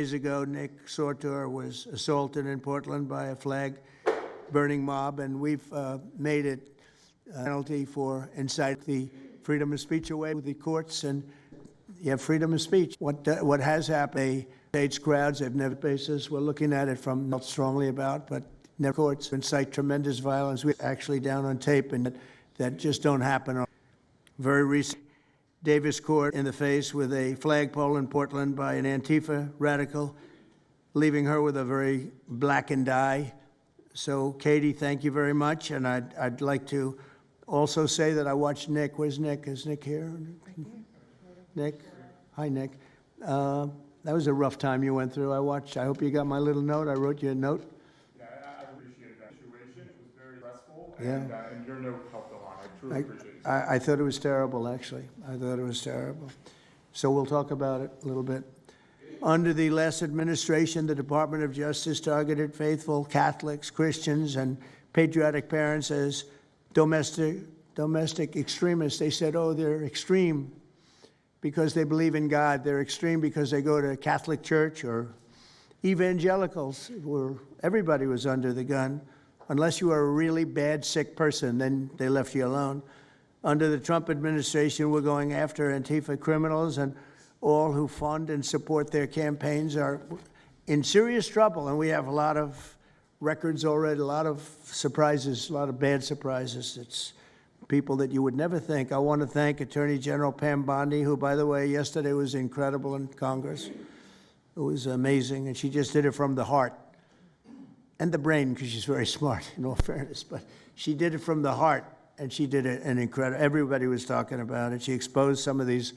Days ago, Nick Sortor was assaulted in Portland by a flag-burning mob, and we've made it a penalty for inciting the freedom of speech away with the courts, and you have freedom of speech. What has happened, staged crowds, they've never basis. We're looking at it from not strongly about, but never courts incite tremendous violence. We're actually down on tape, and that just don't happen. Very recent, Davis Court in the face with a flagpole in Portland by an Antifa radical, leaving her with a very blackened eye. So, Katie, thank you very much. And I'd like to also say that I watched Nick. Where's Nick? Is Nick here? Nick? Hi, Nick. That was a rough time you went through. I hope you got my little note. I wrote you a note. Yeah, I appreciated that situation. It was very stressful, Yeah. And your note helped a lot. I truly appreciate it. I thought it was terrible, actually. I thought it was terrible. So we'll talk about it a little bit. Under the last administration, the Department of Justice targeted faithful Catholics, Christians, and patriotic parents as domestic extremists. They said, oh, they're extreme because they believe in God. They're extreme because they go to Catholic church, or evangelicals, where everybody was under the gun. Unless you were a really bad, sick person, then they left you alone. Under the Trump administration, we're going after Antifa criminals, and all who fund and support their campaigns are in serious trouble. And we have a lot of records already, a lot of surprises, a lot of bad surprises. It's people that you would never think. I want to thank Attorney General Pam Bondi, who, by the way, yesterday was incredible in Congress. It was amazing, and she just did it from the heart and the brain, because she's very smart, in all fairness. But she did it from the heart, and she did it an incredible. Everybody was talking about it. She exposed some of these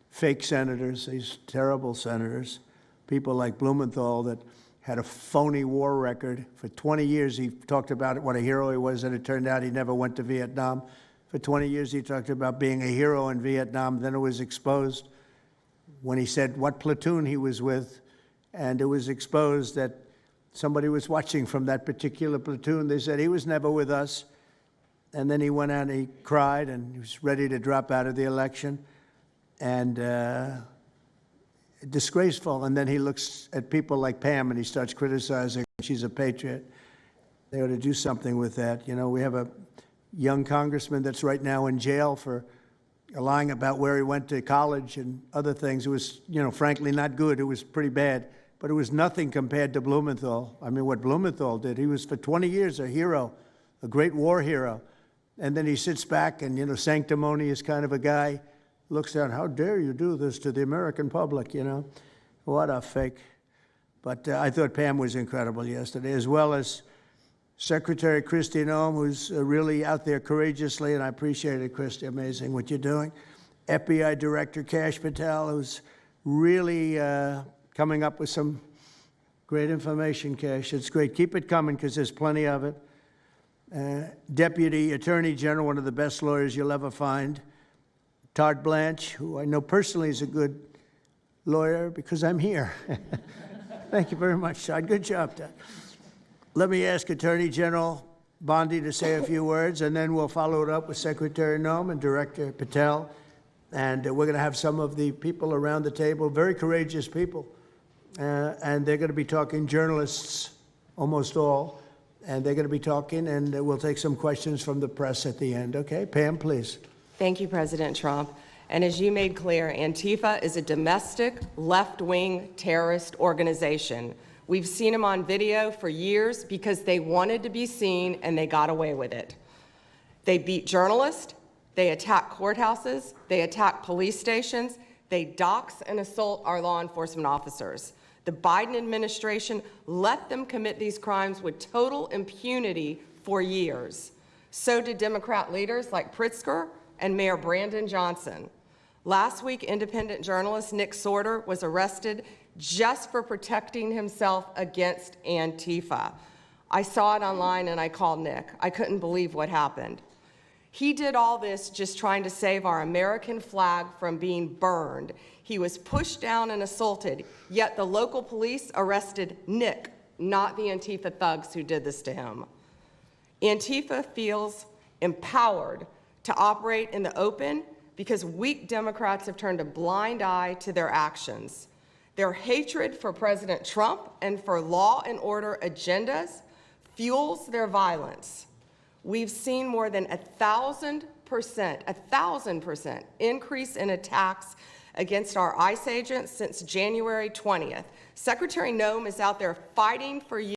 fake senators, these terrible senators, people like Blumenthal that had a phony war record. For 20 years, he talked about it, what a hero he was, and it turned out he never went to Vietnam. For 20 years, he talked about being a hero in Vietnam. Then it was exposed when he said what platoon he was with, and it was exposed that somebody was watching from that particular platoon. They said he was never with us. And then he went out and he cried, and he was ready to drop out of the election. And disgraceful. And then he looks at people like Pam and he starts criticizing. She's a patriot. They ought to do something with that. You know, we have a young congressman that's right now in jail for lying about where he went to college and other things. It was, you know, frankly not good. It was pretty bad. But it was nothing compared to Blumenthal. I mean, what Blumenthal did, he was for 20 years a hero, a great war hero. And then he sits back and, you know, sanctimonious kind of a guy, looks down, how dare you do this to the American public, you know? What a fake. But I thought Pam was incredible yesterday, as well as Secretary Kristi Noem, who's really out there courageously, and I appreciate it, Kristi, amazing what you're doing. FBI Director Kash Patel, who's really coming up with some great information, Kash. It's great. Keep it coming, because there's plenty of it. Deputy Attorney General, one of the best lawyers you'll ever find, Todd Blanche, who I know personally is a good lawyer because I'm here. Thank you very much, Todd. Good job, Todd. Let me ask Attorney General Bondi to say a few words, and then we'll follow it up with Secretary Noem and Director Patel. And we're going to have some of the people around the table, very courageous people, and they're going to be talking, journalists, almost all, and they're going to be talking, and we'll take some questions from the press at the end. Okay, Pam, please. Thank you, President Trump. And as you made clear, Antifa is a domestic left-wing terrorist organization. We've seen them on video for years because they wanted to be seen and they got away with it. They beat journalists, they attack courthouses, they attack police stations, they dox and assault our law enforcement officers. The Biden administration let them commit these crimes with total impunity for years. So did Democrat leaders like Pritzker and Mayor Brandon Johnson. Last week, independent journalist Nick Sortor was arrested just for protecting himself against Antifa. I saw it online and I called Nick. I couldn't believe what happened. He did all this just trying to save our American flag from being burned. He was pushed down and assaulted, yet the local police arrested Nick, not the Antifa thugs who did this to him. Antifa feels empowered to operate in the open because weak Democrats have turned a blind eye to their actions. Their hatred for President Trump and for law and order agendas fuels their violence. We've seen more than 1,000% increase in attacks against our ICE agents since January 20th. Secretary Noem is out there fighting for you.